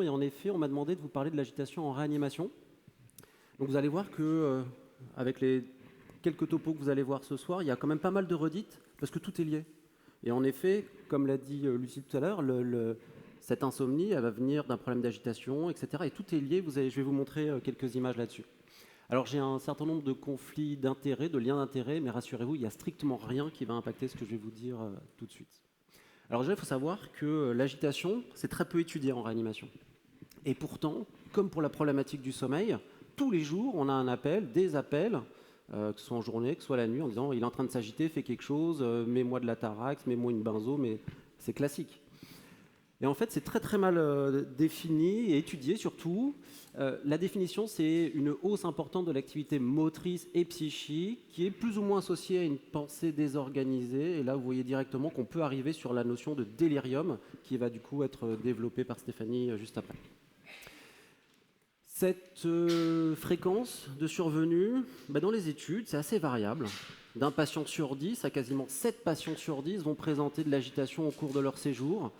Et en effet, on m'a demandé de vous parler de l'agitation en réanimation. Donc vous allez voir que, avec les quelques topos que vous allez voir ce soir, il y a quand même pas mal de redites, parce que tout est lié. Et en effet, comme l'a dit Lucie tout à l'heure, cette insomnie, elle va venir d'un problème d'agitation, etc. Et tout est lié, je vais vous montrer quelques images là-dessus. Alors j'ai un certain nombre de conflits d'intérêts, de liens d'intérêts, mais rassurez-vous, il n'y a strictement rien qui va impacter ce que je vais vous dire tout de suite. Alors déjà, il faut savoir que l'agitation, c'est très peu étudié en réanimation. Et pourtant, comme pour la problématique du sommeil, tous les jours, on a un appel, des appels, que ce soit en journée, que ce soit la nuit, en disant il est en train de s'agiter, fais quelque chose, mets-moi de la Tarax, mets-moi une benzo, mais c'est classique. Et en fait, c'est très très mal défini et étudié surtout. La définition, c'est une hausse importante de l'activité motrice et psychique qui est plus ou moins associée à une pensée désorganisée. Et là, vous voyez directement qu'on peut arriver sur la notion de délirium qui va du coup être développée par Stéphanie juste après. Cette fréquence de survenue, dans les études, c'est assez variable. D'un patient sur 10 à quasiment 7 patients sur 10 vont présenter de l'agitation au cours de leur séjour.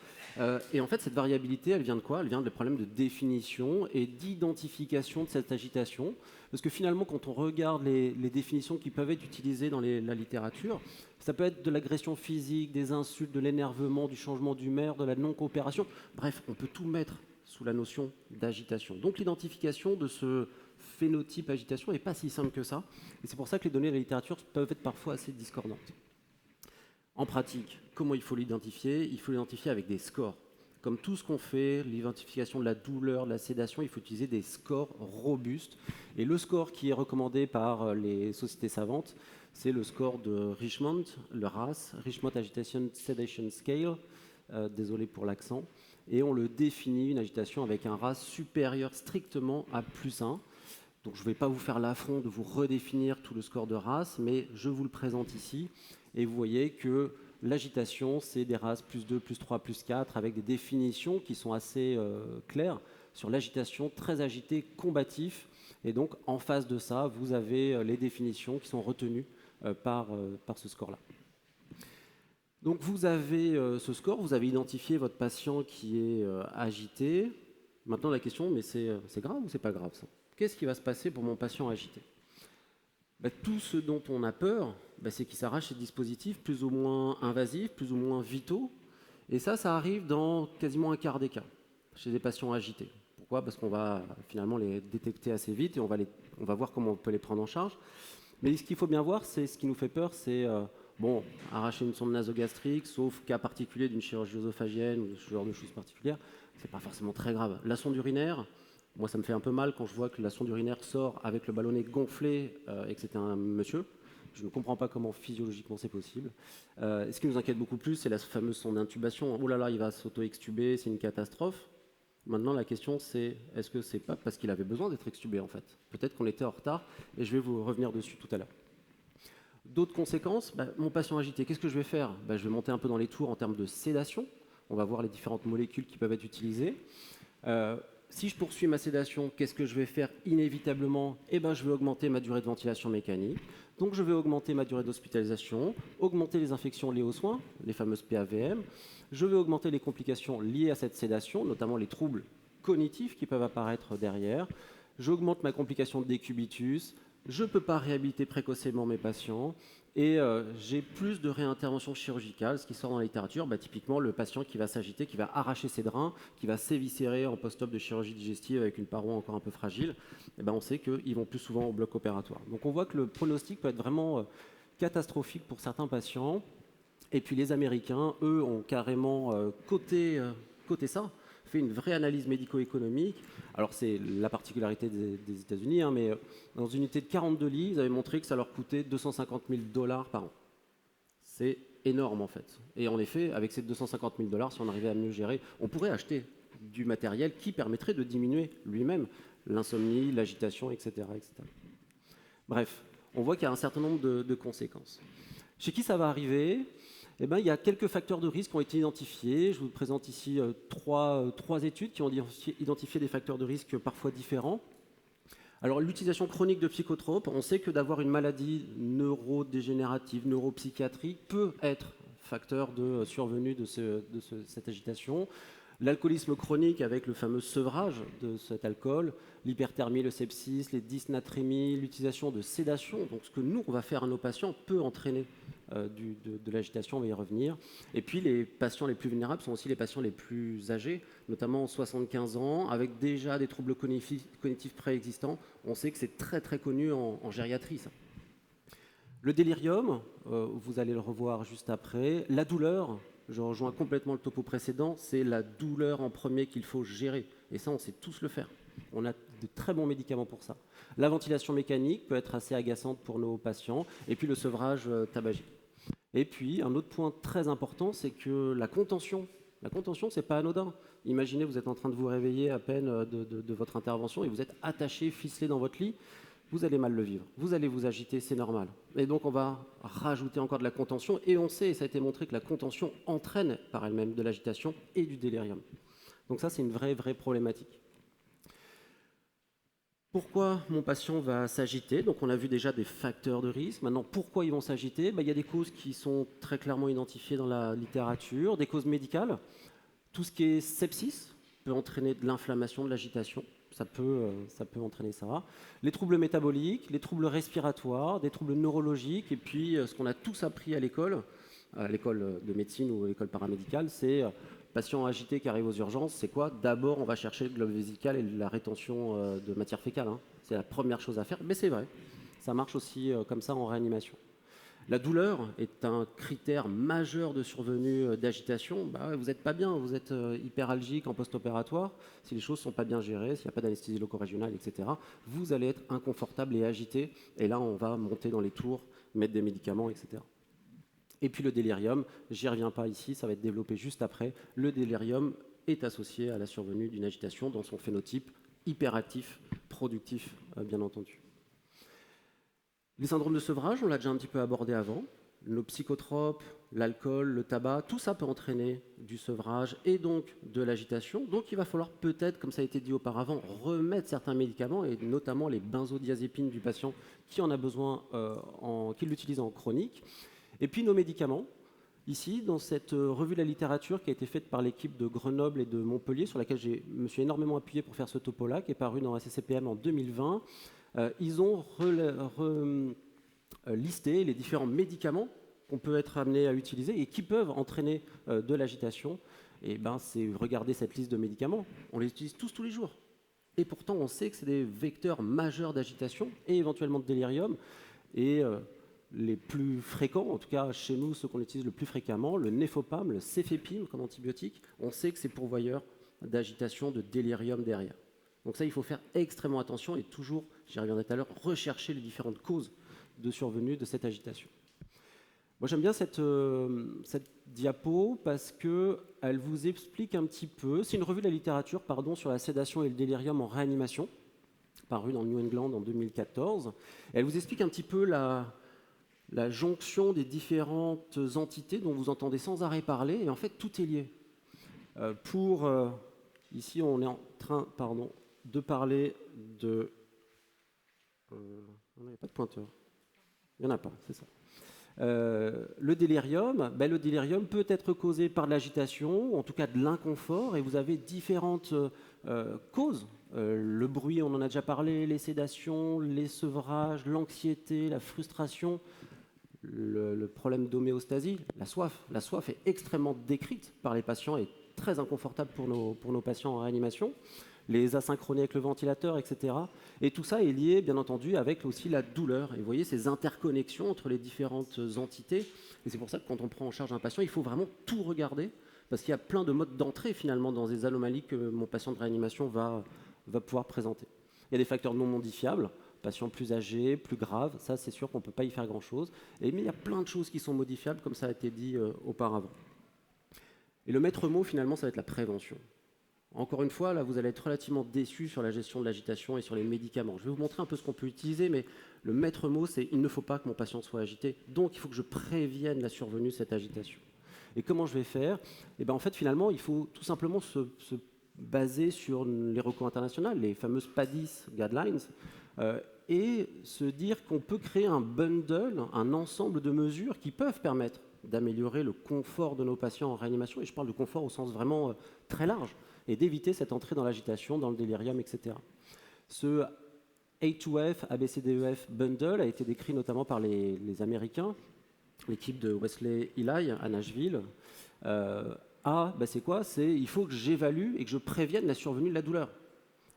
Et en fait, cette variabilité, elle vient de quoi? Elle vient des problèmes de définition et d'identification de cette agitation. Parce que finalement, quand on regarde les définitions qui peuvent être utilisées dans la littérature, ça peut être de l'agression physique, des insultes, de l'énervement, du changement d'humeur, de la non-coopération. Bref, on peut tout mettre sous la notion d'agitation. Donc l'identification de ce phénotype agitation n'est pas si simple que ça. Et c'est pour ça que les données de la littérature peuvent être parfois assez discordantes. En pratique, comment il faut l'identifier? Il faut l'identifier avec des scores. Comme tout ce qu'on fait, l'identification de la douleur, de la sédation, il faut utiliser des scores robustes. Et le score qui est recommandé par les sociétés savantes, c'est le score de Richmond, le RAS, Richmond Agitation Sedation Scale, désolé pour l'accent, et on le définit, une agitation, avec un RAS supérieur strictement à +1. Donc je ne vais pas vous faire l'affront de vous redéfinir tout le score de RAS, mais je vous le présente ici, et vous voyez que l'agitation, c'est des RAS +2, +3, +4, avec des définitions qui sont assez claires sur l'agitation, très agité, combatif, et donc en face de ça, vous avez les définitions qui sont retenues par ce score-là. Donc vous avez ce score, vous avez identifié votre patient qui est agité. Maintenant la question, mais c'est grave ou c'est pas grave ça? Qu'est-ce qui va se passer pour mon patient agité? Tout ce dont on a peur, c'est qu'il s'arrache ces dispositifs plus ou moins invasifs, plus ou moins vitaux. Et ça arrive dans quasiment un quart des cas chez des patients agités. Pourquoi? Parce qu'on va finalement les détecter assez vite et on va voir comment on peut les prendre en charge. Mais ce qu'il faut bien voir, c'est ce qui nous fait peur, c'est arracher une sonde nasogastrique, sauf cas particulier d'une chirurgie œsophagienne ou ce genre de choses particulières, c'est pas forcément très grave. La sonde urinaire, moi ça me fait un peu mal quand je vois que la sonde urinaire sort avec le ballonnet gonflé et que c'était un monsieur. Je ne comprends pas comment physiologiquement c'est possible. Ce qui nous inquiète beaucoup plus, c'est la fameuse sonde d'intubation. Oh là là, il va s'auto-extuber, c'est une catastrophe. Maintenant, la question, c'est est-ce que c'est pas parce qu'il avait besoin d'être extubé, en fait? Peut-être qu'on était en retard, et je vais vous revenir dessus tout à l'heure. D'autres conséquences, mon patient agité, qu'est-ce que je vais faire? Je vais monter un peu dans les tours en termes de sédation. On va voir les différentes molécules qui peuvent être utilisées. Si je poursuis ma sédation, qu'est-ce que je vais faire inévitablement? Je vais augmenter ma durée de ventilation mécanique. Donc je vais augmenter ma durée d'hospitalisation, augmenter les infections liées aux soins, les fameuses PAVM. Je vais augmenter les complications liées à cette sédation, notamment les troubles cognitifs qui peuvent apparaître derrière. J'augmente ma complication de décubitus. Je ne peux pas réhabiliter précocement mes patients. Et j'ai plus de réintervention chirurgicale, ce qui sort dans la littérature. Typiquement, le patient qui va s'agiter, qui va arracher ses drains, qui va s'éviscérer en post-op de chirurgie digestive avec une paroi encore un peu fragile, on sait qu'ils vont plus souvent au bloc opératoire. Donc on voit que le pronostic peut être vraiment catastrophique pour certains patients. Et puis les Américains, eux, ont carrément coté ça, fait une vraie analyse médico-économique. Alors c'est la particularité des États-Unis, mais dans une unité de 42 lits, ils avaient montré que ça leur coûtait 250 000 $ par an. C'est énorme en fait. Et en effet, avec ces 250 000 $, si on arrivait à mieux gérer, on pourrait acheter du matériel qui permettrait de diminuer lui-même l'insomnie, l'agitation, etc., etc. Bref, on voit qu'il y a un certain nombre de conséquences. Chez qui ça va arriver? Il y a quelques facteurs de risque qui ont été identifiés. Je vous présente ici trois études qui ont identifié des facteurs de risque parfois différents. Alors, l'utilisation chronique de psychotropes, on sait que d'avoir une maladie neurodégénérative, neuropsychiatrique peut être facteur de survenue de cette agitation. L'alcoolisme chronique avec le fameux sevrage de cet alcool, l'hyperthermie, le sepsis, les dysnatrémies, l'utilisation de sédation, donc ce que nous on va faire à nos patients peut entraîner de l'agitation, on va y revenir. Et puis les patients les plus vulnérables sont aussi les patients les plus âgés, notamment 75 ans, avec déjà des troubles cognitifs préexistants. On sait que c'est très très connu en gériatrie, ça. Le délirium, vous allez le revoir juste après. La douleur, je rejoins complètement le topo précédent, c'est la douleur en premier qu'il faut gérer. Et ça, on sait tous le faire. On a de très bons médicaments pour ça. La ventilation mécanique peut être assez agaçante pour nos patients. Et puis le sevrage tabagique. Et puis, un autre point très important, c'est que la contention, c'est pas anodin. Imaginez, vous êtes en train de vous réveiller à peine de votre intervention et vous êtes attaché, ficelé dans votre lit. Vous allez mal le vivre, vous allez vous agiter, c'est normal. Et donc on va rajouter encore de la contention, et on sait, et ça a été montré, que la contention entraîne par elle-même de l'agitation et du délirium. Donc ça, c'est une vraie problématique. Pourquoi mon patient va s'agiter? Donc on a vu déjà des facteurs de risque. Maintenant, pourquoi ils vont s'agiter? Il y a des causes qui sont très clairement identifiées dans la littérature, des causes médicales. Tout ce qui est sepsis peut entraîner de l'inflammation, de l'agitation. Ça peut entraîner ça. Les troubles métaboliques, les troubles respiratoires, des troubles neurologiques, et puis ce qu'on a tous appris à l'école de médecine ou à l'école paramédicale, c'est patient agité qui arrive aux urgences, c'est quoi? D'abord, on va chercher le globe vésical et la rétention de matière fécale. C'est la première chose à faire, mais c'est vrai. Ça marche aussi comme ça en réanimation. La douleur est un critère majeur de survenue d'agitation. Vous n'êtes pas bien, vous êtes hyperalgique en post-opératoire. Si les choses ne sont pas bien gérées, s'il n'y a pas d'anesthésie loco-régionale, etc., vous allez être inconfortable et agité. Et là, on va monter dans les tours, mettre des médicaments, etc. Et puis le délirium, j'y reviens pas ici, ça va être développé juste après. Le délirium est associé à la survenue d'une agitation dans son phénotype hyperactif, productif, bien entendu. Les syndromes de sevrage, on l'a déjà un petit peu abordé avant. Nos psychotropes, l'alcool, le tabac, tout ça peut entraîner du sevrage et donc de l'agitation. Donc il va falloir peut-être, comme ça a été dit auparavant, remettre certains médicaments, et notamment les benzodiazépines du patient qui en a besoin, qui l'utilise en chronique. Et puis nos médicaments, ici, dans cette revue de la littérature qui a été faite par l'équipe de Grenoble et de Montpellier, sur laquelle je me suis énormément appuyé pour faire ce topo-là, qui est paru dans SCCPM en 2020, ils ont listé les différents médicaments qu'on peut être amené à utiliser et qui peuvent entraîner de l'agitation. Et c'est regarder cette liste de médicaments, on les utilise tous les jours. Et pourtant, on sait que c'est des vecteurs majeurs d'agitation et éventuellement de délirium. Et les plus fréquents, en tout cas chez nous, ceux qu'on utilise le plus fréquemment, le néfopam, le céfépime comme antibiotique, on sait que c'est pourvoyeur d'agitation, de délirium derrière. Donc ça, il faut faire extrêmement attention et toujours, j'y reviendrai tout à l'heure, rechercher les différentes causes de survenue de cette agitation. Moi, j'aime bien cette diapo parce qu'elle vous explique un petit peu, c'est une revue de la littérature, sur la sédation et le délirium en réanimation, parue dans New England en 2014. Elle vous explique un petit peu la jonction des différentes entités dont vous entendez sans arrêt parler, et en fait, tout est lié. Ici, on est en train, de parler de... il n'y a pas de pointeur. Il n'y en a pas, c'est ça. Le délirium peut être causé par de l'agitation, en tout cas de l'inconfort, et vous avez différentes causes. Le bruit, on en a déjà parlé, les sédations, les sevrages, l'anxiété, la frustration, le problème d'homéostasie, la soif. La soif est extrêmement décrite par les patients et très inconfortable pour nos patients en réanimation. Les asynchronies avec le ventilateur, etc. Et tout ça est lié, bien entendu, avec aussi la douleur. Et vous voyez ces interconnexions entre les différentes entités. Et c'est pour ça que quand on prend en charge un patient, il faut vraiment tout regarder, parce qu'il y a plein de modes d'entrée, finalement, dans des anomalies que mon patient de réanimation va pouvoir présenter. Il y a des facteurs non modifiables, patients plus âgés, plus graves, ça c'est sûr qu'on ne peut pas y faire grand-chose. Mais il y a plein de choses qui sont modifiables, comme ça a été dit auparavant. Et le maître mot, finalement, ça va être la prévention. Encore une fois, là, vous allez être relativement déçus sur la gestion de l'agitation et sur les médicaments. Je vais vous montrer un peu ce qu'on peut utiliser, mais le maître mot, c'est « il ne faut pas que mon patient soit agité, donc il faut que je prévienne la survenue de cette agitation ». Et comment je vais faire? En fait, finalement, il faut tout simplement se baser sur les recours internationaux, les fameuses PADIS Guidelines, et se dire qu'on peut créer un bundle, un ensemble de mesures qui peuvent permettre d'améliorer le confort de nos patients en réanimation, et je parle de confort au sens vraiment très large, et d'éviter cette entrée dans l'agitation, dans le délirium, etc. Ce A2F, ABCDEF Bundle a été décrit notamment par les Américains, l'équipe de Wesley Eli à Nashville. C'est quoi? C'est il faut que j'évalue et que je prévienne la survenue de la douleur.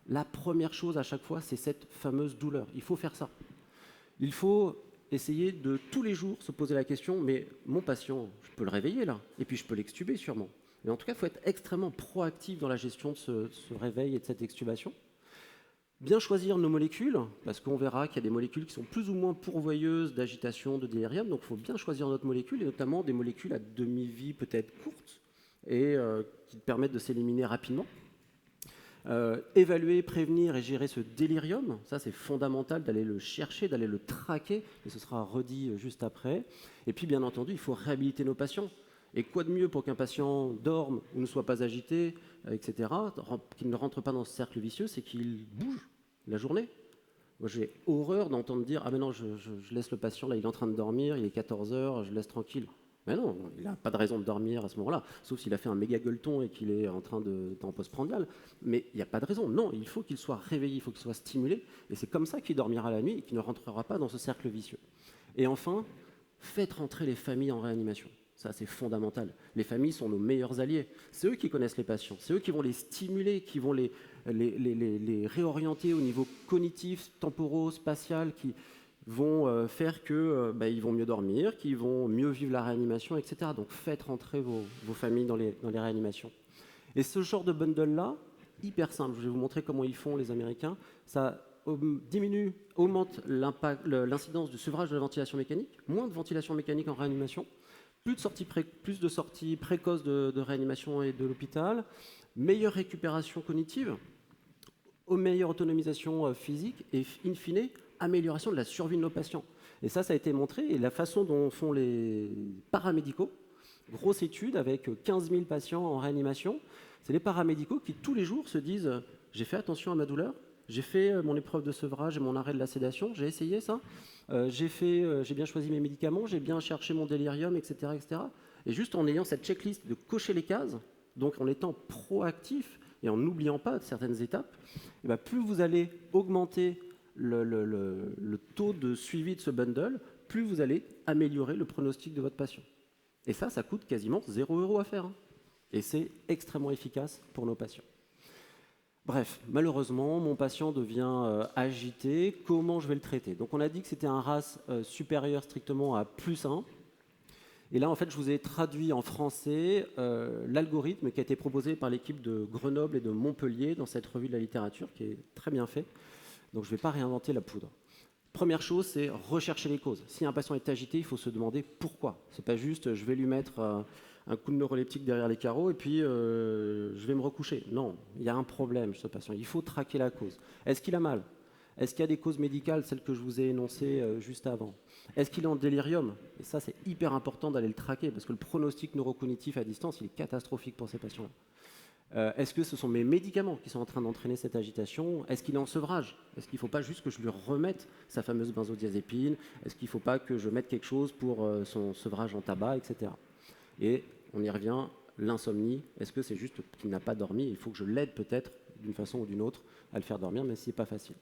La première chose à chaque fois, c'est cette fameuse douleur. Il faut faire ça. Il faut essayer de tous les jours se poser la question, mais mon patient, je peux le réveiller là, et puis je peux l'extuber sûrement. Mais en tout cas, il faut être extrêmement proactif dans la gestion de ce réveil et de cette extubation. Bien choisir nos molécules, parce qu'on verra qu'il y a des molécules qui sont plus ou moins pourvoyeuses d'agitation, de délirium, donc il faut bien choisir notre molécule, et notamment des molécules à demi-vie peut-être courte, et qui permettent de s'éliminer rapidement. Évaluer, prévenir et gérer ce délirium, ça c'est fondamental d'aller le chercher, d'aller le traquer, et ce sera redit juste après. Et puis bien entendu, il faut réhabiliter nos patients. Et quoi de mieux pour qu'un patient dorme ou ne soit pas agité, etc., qu'il ne rentre pas dans ce cercle vicieux, c'est qu'il bouge la journée. Moi j'ai horreur d'entendre dire « Ah mais non, je laisse le patient, là il est en train de dormir, il est 14 heures, je le laisse tranquille ». Mais non, il n'a pas de raison de dormir à ce moment-là, sauf s'il a fait un méga gueuleton et qu'il est en train en postprandial. Mais il n'y a pas de raison. Non, il faut qu'il soit réveillé, il faut qu'il soit stimulé. Et c'est comme ça qu'il dormira la nuit et qu'il ne rentrera pas dans ce cercle vicieux. Et enfin, faites rentrer les familles en réanimation. Ça, c'est fondamental. Les familles sont nos meilleurs alliés. C'est eux qui connaissent les patients. C'est eux qui vont les stimuler, qui vont les réorienter au niveau cognitif, temporo-spatial, qui vont faire qu'ils vont mieux dormir, qu'ils vont mieux vivre la réanimation, etc. Donc faites rentrer vos familles dans les réanimations. Et ce genre de bundle-là, hyper simple, je vais vous montrer comment ils font les Américains, ça augmente l'incidence du sevrage de la ventilation mécanique, moins de ventilation mécanique en réanimation, plus de sorties précoces de réanimation et de l'hôpital, meilleure récupération cognitive, meilleure autonomisation physique et, in fine, amélioration de la survie de nos patients. Et ça a été montré, et la façon dont font les paramédicaux, grosse étude avec 15 000 patients en réanimation, c'est les paramédicaux qui tous les jours se disent « j'ai fait attention à ma douleur, j'ai fait mon épreuve de sevrage et mon arrêt de la sédation, j'ai essayé ça, j'ai bien choisi mes médicaments, j'ai bien cherché mon délirium, etc., etc. » Et juste en ayant cette checklist de cocher les cases, donc en étant proactif et en n'oubliant pas certaines étapes, et bien plus vous allez augmenter le taux de suivi de ce bundle, plus vous allez améliorer le pronostic de votre patient. Et ça coûte quasiment 0 € à faire. Et c'est extrêmement efficace pour nos patients. Bref, malheureusement, mon patient devient agité. Comment je vais le traiter? Donc on a dit que c'était un RAS supérieur strictement à +1. Et là, en fait, je vous ai traduit en français l'algorithme qui a été proposé par l'équipe de Grenoble et de Montpellier dans cette revue de la littérature, qui est très bien fait. Donc je ne vais pas réinventer la poudre. Première chose, c'est rechercher les causes. Si un patient est agité, il faut se demander pourquoi. Ce n'est pas juste je vais lui mettre un coup de neuroleptique derrière les carreaux et puis je vais me recoucher. Non, il y a un problème chez ce patient. Il faut traquer la cause. Est-ce qu'il a mal? Est-ce qu'il y a des causes médicales, celles que je vous ai énoncées juste avant? Est-ce qu'il est en délirium? Et ça, c'est hyper important d'aller le traquer parce que le pronostic neurocognitif à distance, il est catastrophique pour ces patients-là. Est-ce que ce sont mes médicaments qui sont en train d'entraîner cette agitation? Est-ce qu'il est en sevrage? Est-ce qu'il ne faut pas juste que je lui remette sa fameuse benzodiazépine? Est-ce qu'il ne faut pas que je mette quelque chose pour son sevrage en tabac, etc. Et on y revient, l'insomnie. Est-ce que c'est juste qu'il n'a pas dormi? Il faut que je l'aide peut-être d'une façon ou d'une autre à le faire dormir, mais ce n'est pas facile.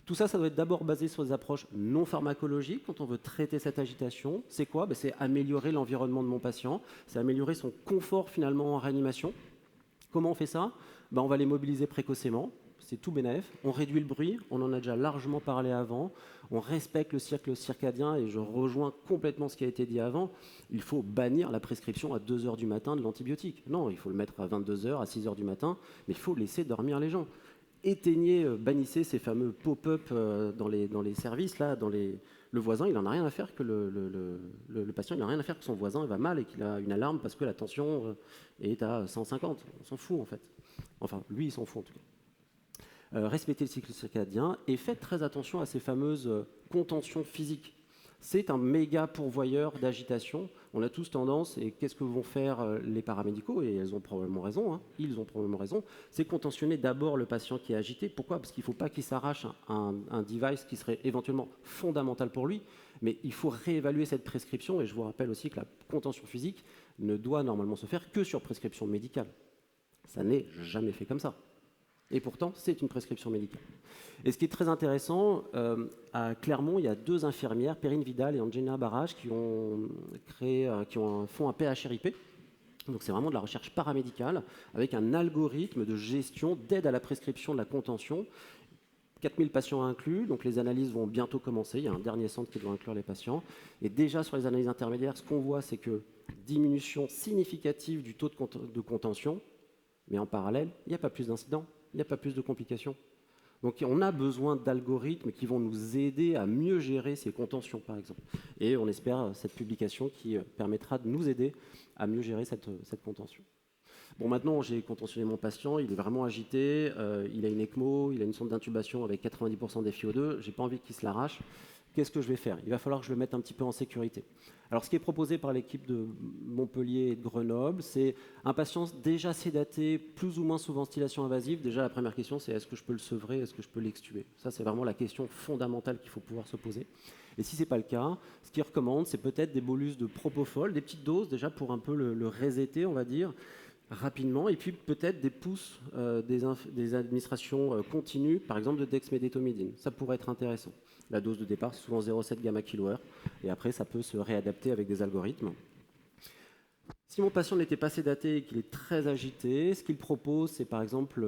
Tout ça, ça doit être d'abord basé sur des approches non pharmacologiques quand on veut traiter cette agitation. C'est quoi? C'est améliorer l'environnement de mon patient, c'est améliorer son confort finalement en réanimation. Comment on fait ça? On va les mobiliser précocement, c'est tout bénef. On réduit le bruit, on en a déjà largement parlé avant. On respecte le cycle circadien et je rejoins complètement ce qui a été dit avant. Il faut bannir la prescription à 2 h du matin de l'antibiotique. Non, il faut le mettre à 22 h, à 6 h du matin, mais il faut laisser dormir les gens. Éteignez, bannissez ces fameux pop-up dans les services, là, le voisin, il n'en a rien à faire que le patient, il n'a rien à faire que son voisin va mal et qu'il a une alarme parce que la tension est à 150. On s'en fout en fait. Enfin, lui, il s'en fout en tout cas. Respectez le cycle circadien et faites très attention à ces fameuses contentions physiques. C'est un méga pourvoyeur d'agitation. On a tous tendance, et qu'est-ce que vont faire les paramédicaux, et elles ont probablement raison, hein, ils ont probablement raison, c'est contentionner d'abord le patient qui est agité. Pourquoi? Parce qu'il ne faut pas qu'il s'arrache un device qui serait éventuellement fondamental pour lui, mais il faut réévaluer cette prescription, et je vous rappelle aussi que la contention physique ne doit normalement se faire que sur prescription médicale. Ça n'est jamais fait comme ça. Et pourtant, c'est une prescription médicale. Et ce qui est très intéressant, à Clermont, il y a 2 infirmières, Perrine Vidal et Angelina Barrage, qui ont font un PHRIP. Donc c'est vraiment de la recherche paramédicale, avec un algorithme de gestion d'aide à la prescription de la contention. 4000 patients inclus, donc les analyses vont bientôt commencer. Il y a un dernier centre qui doit inclure les patients. Et déjà sur les analyses intermédiaires, ce qu'on voit, c'est que diminution significative du taux de contention, mais en parallèle, il n'y a pas plus d'incidents, il n'y a pas plus de complications. Donc on a besoin d'algorithmes qui vont nous aider à mieux gérer ces contentions, par exemple. Et on espère cette publication qui permettra de nous aider à mieux gérer cette contention. Bon, maintenant, j'ai contentionné mon patient, il est vraiment agité, il a une ECMO, il a une sonde d'intubation avec 90% d'FiO2, j'ai pas envie qu'il se l'arrache. Qu'est-ce que je vais faire? Il va falloir que je le mette un petit peu en sécurité. Alors, ce qui est proposé par l'équipe de Montpellier et de Grenoble, c'est un patient déjà sédaté, plus ou moins sous ventilation invasive. Déjà, la première question, c'est est-ce que je peux le sevrer, est-ce que je peux l'extuber? Ça, c'est vraiment la question fondamentale qu'il faut pouvoir se poser. Et si ce n'est pas le cas, ce qu'ils recommandent, c'est peut-être des bolus de propofol, des petites doses déjà pour un peu le resetter, on va dire, rapidement, et puis peut-être des pousses des administrations continues, par exemple de dexmédétomidine. Ça pourrait être intéressant. La dose de départ, c'est souvent 0,7 gamma-kilo-heure, et après, ça peut se réadapter avec des algorithmes. Si mon patient n'était pas sédaté et qu'il est très agité, ce qu'il propose, c'est par exemple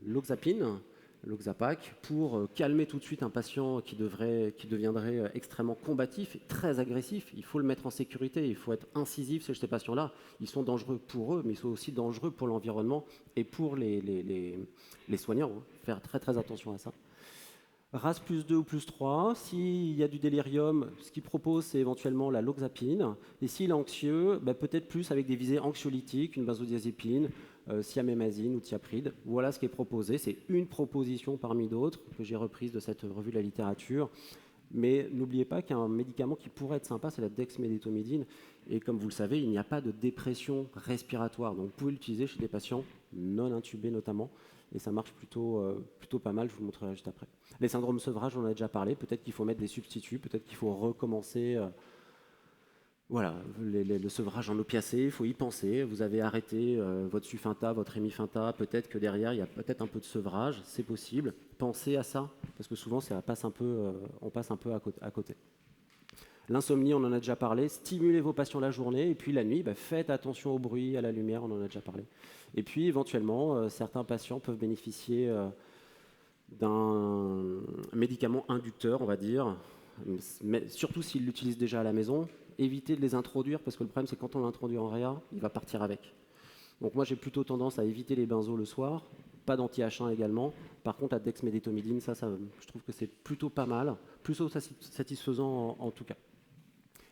l'oxapine, l'Oxapac, pour calmer tout de suite un patient qui deviendrait extrêmement combatif et très agressif. Il faut le mettre en sécurité, il faut être incisif chez ces patients-là. Ils sont dangereux pour eux, mais ils sont aussi dangereux pour l'environnement et pour les soignants. Hein. Faire très très attention à ça. RAS plus 2 ou plus 3, s'il y a du délirium, ce qu'il propose, c'est éventuellement la loxapine. Et s'il est anxieux, peut-être plus avec des visées anxiolytiques, une benzodiazépine, siamémazine ou thiapride. Voilà ce qui est proposé. C'est une proposition parmi d'autres que j'ai reprise de cette revue de la littérature. Mais n'oubliez pas qu'un médicament qui pourrait être sympa, c'est la dexmédétomidine. Et comme vous le savez, il n'y a pas de dépression respiratoire. Donc vous pouvez l'utiliser chez des patients non intubés notamment. Et ça marche plutôt pas mal, je vous le montrerai juste après. Les syndromes sevrage, on en a déjà parlé. Peut-être qu'il faut mettre des substituts, peut-être qu'il faut recommencer voilà, le sevrage en opiacé, il faut y penser. Vous avez arrêté votre Sufinta, votre Hemifinta, peut-être que derrière, il y a peut-être un peu de sevrage, c'est possible. Pensez à ça, parce que souvent, on passe un peu à côté. L'insomnie, on en a déjà parlé. Stimulez vos patients la journée, et puis la nuit, faites attention au bruit, à la lumière, on en a déjà parlé. Et puis, éventuellement, certains patients peuvent bénéficier d'un médicament inducteur, on va dire, mais surtout s'ils l'utilisent déjà à la maison. Évitez de les introduire, parce que le problème, c'est quand on l'introduit en réa, il va partir avec. Donc moi, j'ai plutôt tendance à éviter les benzos le soir, pas d'anti-H1 également. Par contre, la dexmédétomidine, ça, je trouve que c'est plutôt pas mal, plutôt satisfaisant en tout cas.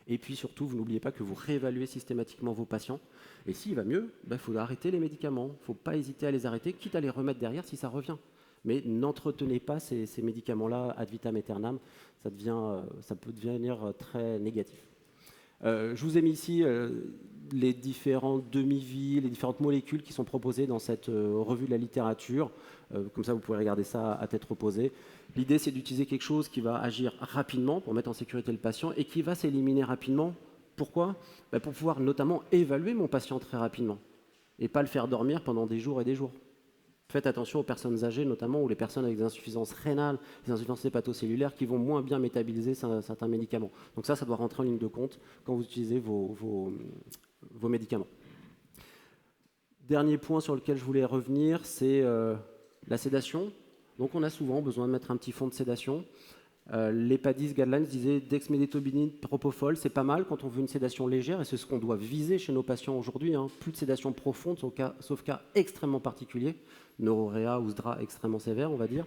Et puis surtout, vous n'oubliez pas que vous réévaluez systématiquement vos patients. Et s'il va mieux, il faut arrêter les médicaments. Il ne faut pas hésiter à les arrêter, quitte à les remettre derrière si ça revient. Mais n'entretenez pas ces médicaments-là ad vitam aeternam. Ça peut devenir très négatif. Je vous ai mis ici les différentes demi-vies, les différentes molécules qui sont proposées dans cette revue de la littérature. Comme ça, vous pouvez regarder ça à tête reposée. L'idée, c'est d'utiliser quelque chose qui va agir rapidement pour mettre en sécurité le patient et qui va s'éliminer rapidement. Pourquoi? Pour pouvoir notamment évaluer mon patient très rapidement et pas le faire dormir pendant des jours et des jours. Faites attention aux personnes âgées, notamment, ou les personnes avec des insuffisances rénales, des insuffisances hépatocellulaires qui vont moins bien métaboliser certains médicaments. Donc ça doit rentrer en ligne de compte quand vous utilisez vos médicaments. Dernier point sur lequel je voulais revenir, c'est la sédation. Donc on a souvent besoin de mettre un petit fond de sédation. Les PADIS guidelines disaient dexmédétomidine, propofol, c'est pas mal quand on veut une sédation légère, et c'est ce qu'on doit viser chez nos patients aujourd'hui. Hein. Plus de sédation profonde, sauf cas extrêmement particuliers, neuroréa ou SDRA extrêmement sévère, on va dire.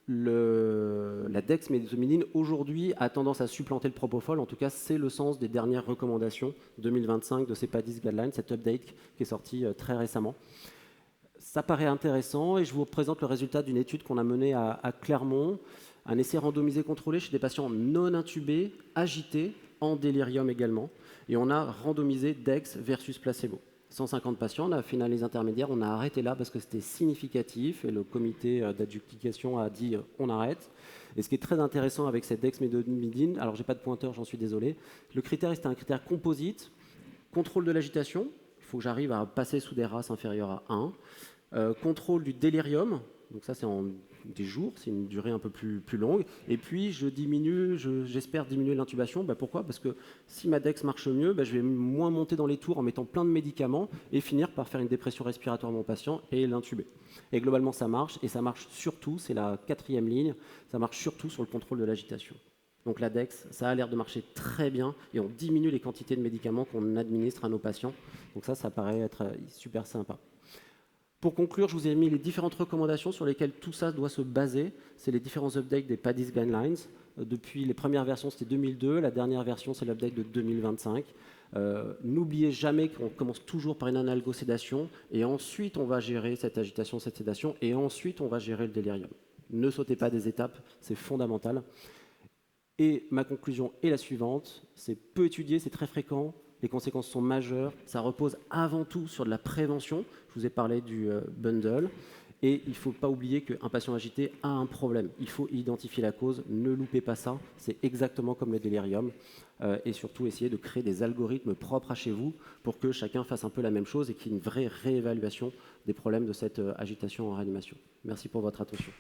La dexmédétomidine, aujourd'hui, a tendance à supplanter le propofol. En tout cas, c'est le sens des dernières recommandations 2025 de ces PADIS guidelines, cette update qui est sortie très récemment. Ça paraît intéressant et je vous présente le résultat d'une étude qu'on a menée à Clermont Un essai randomisé contrôlé chez des patients non intubés, agités, en délirium également. Et on a randomisé Dex versus placebo. 150 patients, on a fait une analyse intermédiaire, on a arrêté là parce que c'était significatif et le comité d'adjudication a dit on arrête. Et ce qui est très intéressant avec cette dexmédetomidine, alors j'ai pas de pointeur, j'en suis désolé, le critère c'était un critère composite, contrôle de l'agitation, il faut que j'arrive à passer sous des RASS inférieurs à 1, contrôle du délirium, donc ça c'est en des jours, c'est une durée un peu plus longue, et puis j'espère diminuer l'intubation. Pourquoi? Parce que si ma Dex marche mieux, je vais moins monter dans les tours en mettant plein de médicaments et finir par faire une dépression respiratoire à mon patient et l'intuber. Et globalement ça marche, et ça marche surtout, c'est la 4e ligne, ça marche surtout sur le contrôle de l'agitation. Donc la Dex, ça a l'air de marcher très bien, et on diminue les quantités de médicaments qu'on administre à nos patients, donc ça paraît être super sympa. Pour conclure, je vous ai mis les différentes recommandations sur lesquelles tout ça doit se baser. C'est les différents updates des PADIS Guidelines. Depuis les premières versions, c'était 2002. La dernière version, c'est l'update de 2025. N'oubliez jamais qu'on commence toujours par une analgosédation, et ensuite on va gérer cette agitation, cette sédation, et ensuite on va gérer le délirium. Ne sautez pas des étapes, c'est fondamental. Et ma conclusion est la suivante, c'est peu étudié, c'est très fréquent, les conséquences sont majeures, ça repose avant tout sur de la prévention. Je vous ai parlé du bundle, et il ne faut pas oublier qu'un patient agité a un problème. Il faut identifier la cause, ne loupez pas ça, c'est exactement comme le délirium, et surtout essayer de créer des algorithmes propres à chez vous pour que chacun fasse un peu la même chose et qu'il y ait une vraie réévaluation des problèmes de cette agitation en réanimation. Merci pour votre attention.